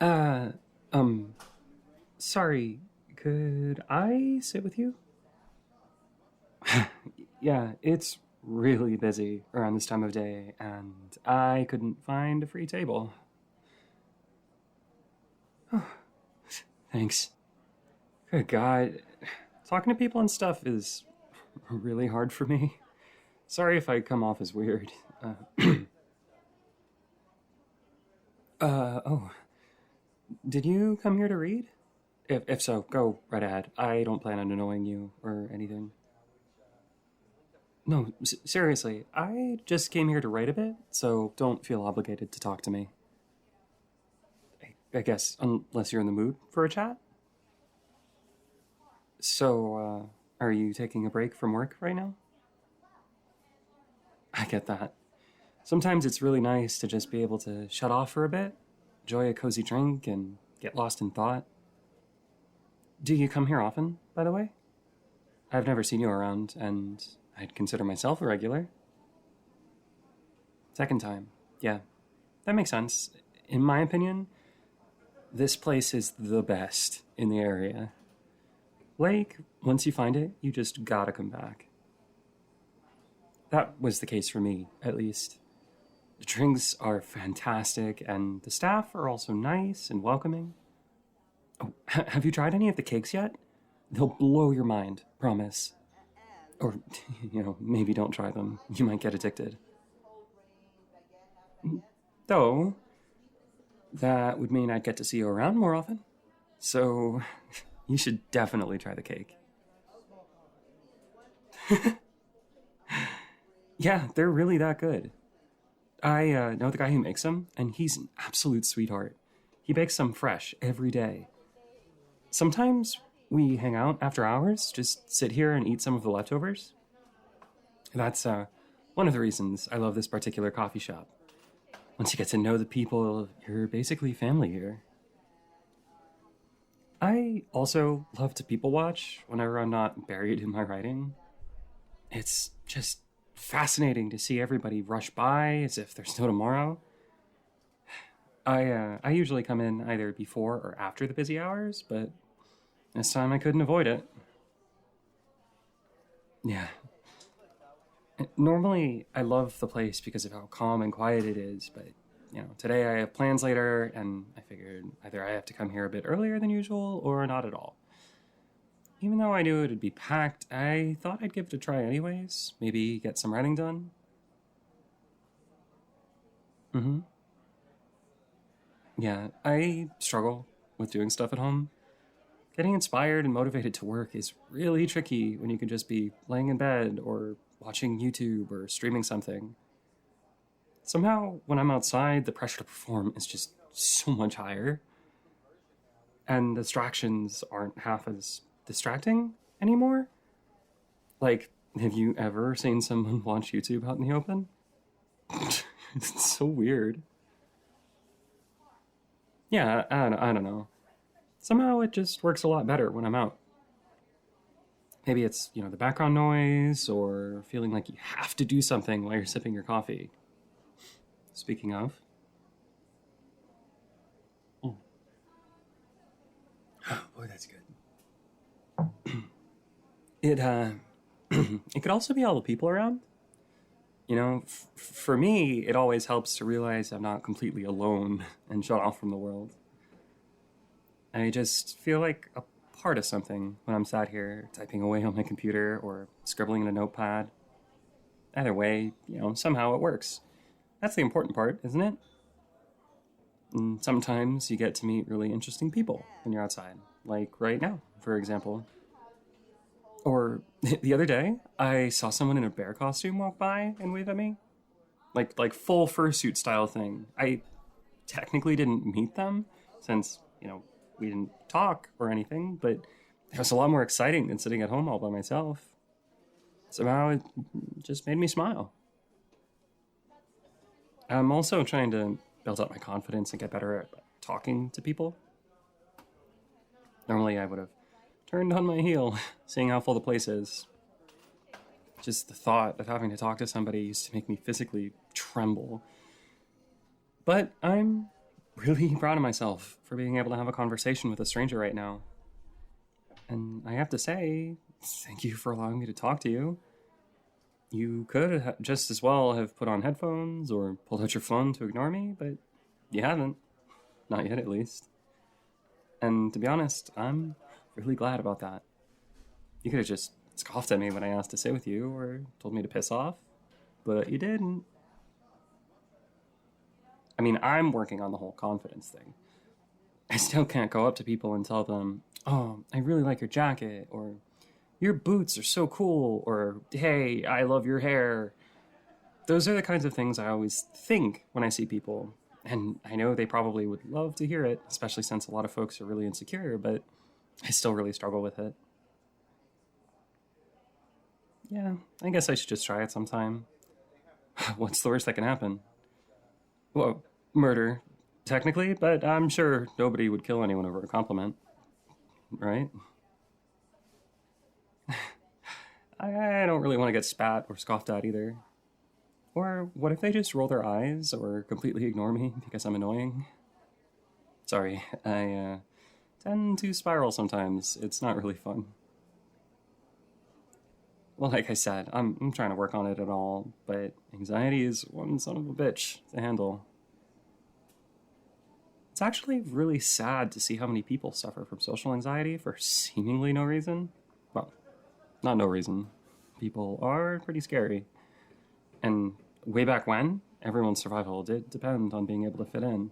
Uh, um, Sorry, could I sit with you? Yeah, it's really busy around this time of day, and I couldn't find a free table. Thanks. Good God. Talking to people and stuff is really hard for me. Sorry if I come off as weird. Oh, did you come here to read? If so, go right ahead. I don't plan on annoying you or anything. No, seriously, I just came here to write a bit, so don't feel obligated to talk to me. I guess, unless you're in the mood for a chat. So, are you taking a break from work right now? I get that. Sometimes it's really nice to just be able to shut off for a bit, enjoy a cozy drink, and get lost in thought. Do you come here often, by the way? I've never seen you around, and I'd consider myself a regular. Second time. Yeah, that makes sense. In my opinion, this place is the best in the area. Like, once you find it, you just gotta come back. That was the case for me, at least. The drinks are fantastic, and the staff are also nice and welcoming. Oh, have you tried any of the cakes yet? They'll blow your mind, promise. Or, maybe don't try them. You might get addicted. Though, that would mean I'd get to see you around more often. So, you should definitely try the cake. Yeah, they're really that good. I know the guy who makes them, and he's an absolute sweetheart. He bakes them fresh every day. Sometimes we hang out after hours, just sit here and eat some of the leftovers. That's one of the reasons I love this particular coffee shop. Once you get to know the people, you're basically family here. I also love to people watch whenever I'm not buried in my writing. It's just fascinating to see everybody rush by as if there's no tomorrow. I usually come in either before or after the busy hours, but this time I couldn't avoid it. Yeah. Normally, I love the place because of how calm and quiet it is, but today I have plans later, and I figured either I have to come here a bit earlier than usual or not at all. Even though I knew it'd be packed, I thought I'd give it a try anyways. Maybe get some writing done. Mm-hmm. Yeah, I struggle with doing stuff at home. Getting inspired and motivated to work is really tricky when you can just be laying in bed or watching YouTube or streaming something. Somehow, when I'm outside, the pressure to perform is just so much higher. And distractions aren't half as distracting anymore. Like, have you ever seen someone watch YouTube out in the open? It's so weird. Yeah, I don't know. Somehow it just works a lot better when I'm out. Maybe it's, the background noise or feeling like you have to do something while you're sipping your coffee. Speaking of. Oh, oh boy, that's good. It, it could also be all the people around. For me, it always helps to realize I'm not completely alone and shut off from the world. I just feel like a part of something when I'm sat here typing away on my computer or scribbling in a notepad. Either way, somehow it works. That's the important part, isn't it? And sometimes you get to meet really interesting people when you're outside, like right now, for example. Or the other day, I saw someone in a bear costume walk by and wave at me. Like full fursuit style thing. I technically didn't meet them since, we didn't talk or anything, but it was a lot more exciting than sitting at home all by myself. Somehow it just made me smile. I'm also trying to build up my confidence and get better at talking to people. Normally I would have turned on my heel, seeing how full the place is. Just the thought of having to talk to somebody used to make me physically tremble. But I'm really proud of myself for being able to have a conversation with a stranger right now. And I have to say, thank you for allowing me to talk to you. You could just as well have put on headphones or pulled out your phone to ignore me, but you haven't. Not yet, at least. And to be honest, I'm really glad about that. You could have just scoffed at me when I asked to sit with you or told me to piss off, but you didn't. I mean, I'm working on the whole confidence thing. I still can't go up to people and tell them, oh, I really like your jacket, or your boots are so cool, or hey, I love your hair. Those are the kinds of things I always think when I see people. And I know they probably would love to hear it, especially since a lot of folks are really insecure, but I still really struggle with it. Yeah, I guess I should just try it sometime. What's the worst that can happen? Well, murder, technically, but I'm sure nobody would kill anyone over a compliment. Right? I don't really want to get spat or scoffed at either. Or what if they just roll their eyes or completely ignore me because I'm annoying? Sorry, I tend to spiral sometimes. It's not really fun. Well, like I said, I'm trying to work on it at all, but anxiety is one son of a bitch to handle. It's actually really sad to see how many people suffer from social anxiety for seemingly no reason. Well, not no reason. People are pretty scary. And way back when, everyone's survival did depend on being able to fit in.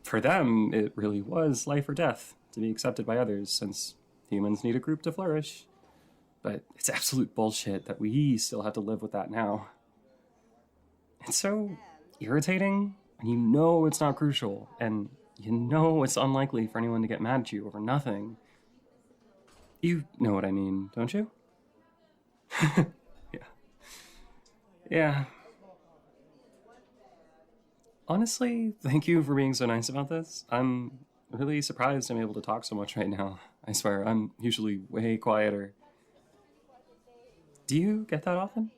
For them, it really was life or death to be accepted by others, since humans need a group to flourish. But it's absolute bullshit that we still have to live with that now. It's so irritating, and you know it's not crucial, and you know it's unlikely for anyone to get mad at you over nothing. You know what I mean, don't you? Yeah. Honestly, thank you for being so nice about this. I'm really surprised I'm able to talk so much right now. I swear, I'm usually way quieter. Do you get that often?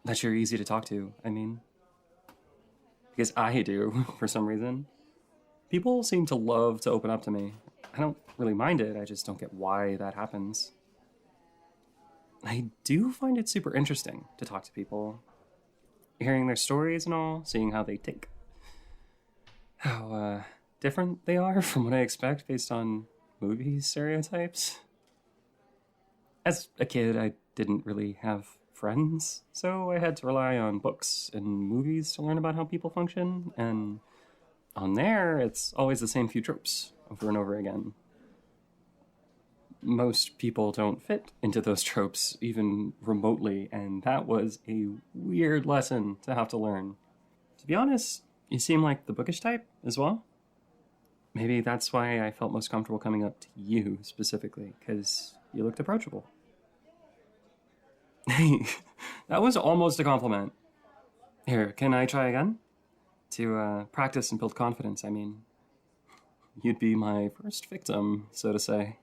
That you're easy to talk to, I mean. Because I do, for some reason. People seem to love to open up to me. I don't really mind it, I just don't get why that happens. I do find it super interesting to talk to people. Hearing their stories and all, seeing how they tick. How, different they are from what I expect based on movie stereotypes. As a kid, I didn't really have friends, so I had to rely on books and movies to learn about how people function, and on there, it's always the same few tropes over and over again. Most people don't fit into those tropes, even remotely, and that was a weird lesson to have to learn. To be honest, you seem like the bookish type as well. Maybe that's why I felt most comfortable coming up to you specifically, because you looked approachable. Hey, that was almost a compliment. Here, can I try again? To practice and build confidence, I mean. You'd be my first victim, so to say.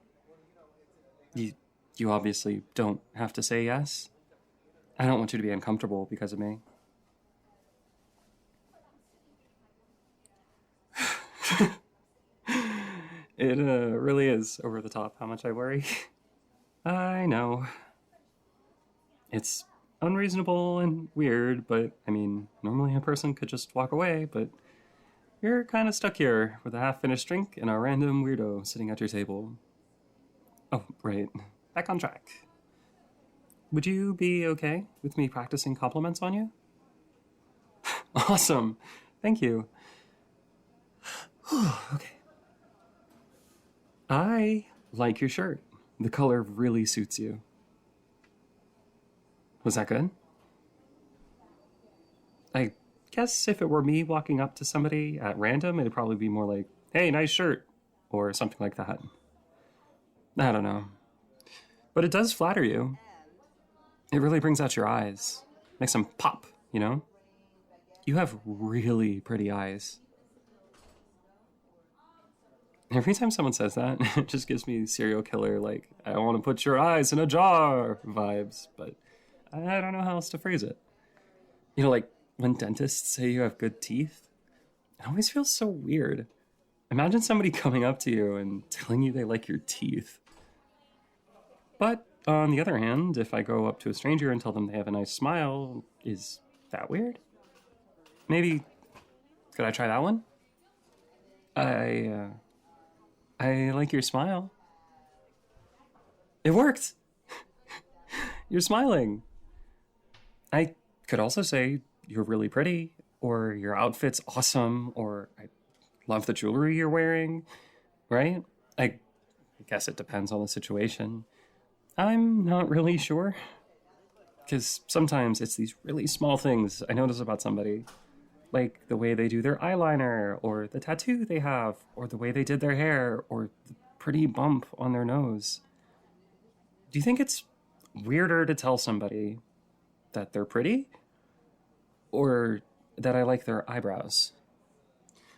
You obviously don't have to say yes. I don't want you to be uncomfortable because of me. It really is over the top how much I worry. I know. It's unreasonable and weird, but I mean, normally a person could just walk away, but you're kind of stuck here with a half-finished drink and a random weirdo sitting at your table. Oh, right. Back on track. Would you be okay with me practicing compliments on you? Awesome. Thank you. Okay. I like your shirt. The color really suits you. Was that good? I guess if it were me walking up to somebody at random, it'd probably be more like, hey, nice shirt, or something like that. I don't know. But it does flatter you. It really brings out your eyes. Makes them pop, you know? You have really pretty eyes. Every time someone says that, it just gives me serial killer, like, I want to put your eyes in a jar vibes, but I don't know how else to phrase it. You know, like when dentists say you have good teeth, It always feels so weird. Imagine somebody coming up to you and telling you they like your teeth. But on the other hand, if I go up to a stranger and tell them they have a nice smile, is that weird? Maybe, could I try that one? I like your smile. It worked! You're smiling. I could also say you're really pretty, or your outfit's awesome, or I love the jewelry you're wearing, right? I guess it depends on the situation. I'm not really sure. Because sometimes it's these really small things I notice about somebody. Like the way they do their eyeliner, or the tattoo they have, or the way they did their hair, or the pretty bump on their nose. Do you think it's weirder to tell somebody that they're pretty? Or that I like their eyebrows?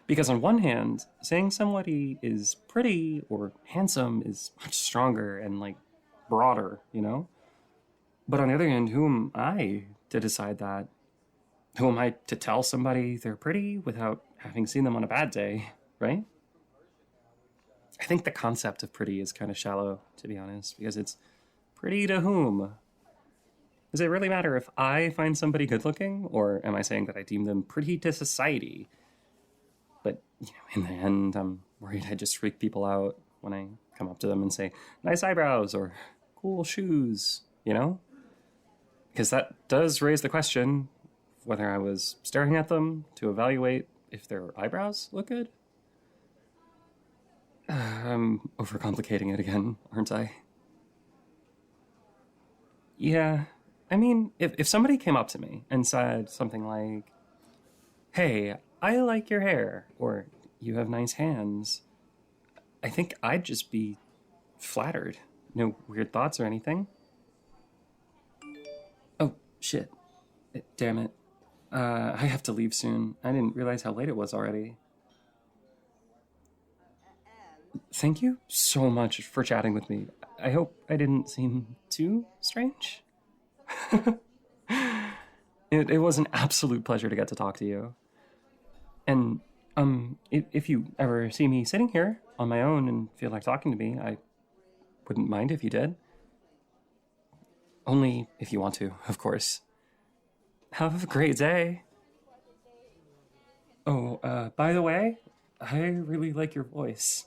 Because on one hand, saying somebody is pretty or handsome is much stronger and like broader, you know? But on the other hand, who am I to decide that? Who am I to tell somebody they're pretty without having seen them on a bad day, right? I think the concept of pretty is kind of shallow, to be honest, because it's pretty to whom? Does it really matter if I find somebody good looking, or am I saying that I deem them pretty to society? But in the end, I'm worried I just freak people out when I come up to them and say, nice eyebrows, or cool shoes, you know? Because that does raise the question whether I was staring at them to evaluate if their eyebrows look good. I'm overcomplicating it again, aren't I? Yeah, I mean, if somebody came up to me and said something like, hey, I like your hair, or you have nice hands, I think I'd just be flattered. No weird thoughts or anything. Oh, shit. Damn it. I have to leave soon. I didn't realize how late it was already. Thank you so much for chatting with me. I hope I didn't seem too strange. It was an absolute pleasure to get to talk to you. And if you ever see me sitting here on my own and feel like talking to me, I wouldn't mind if you did. Only if you want to, of course. Have a great day. Oh, by the way, I really like your voice.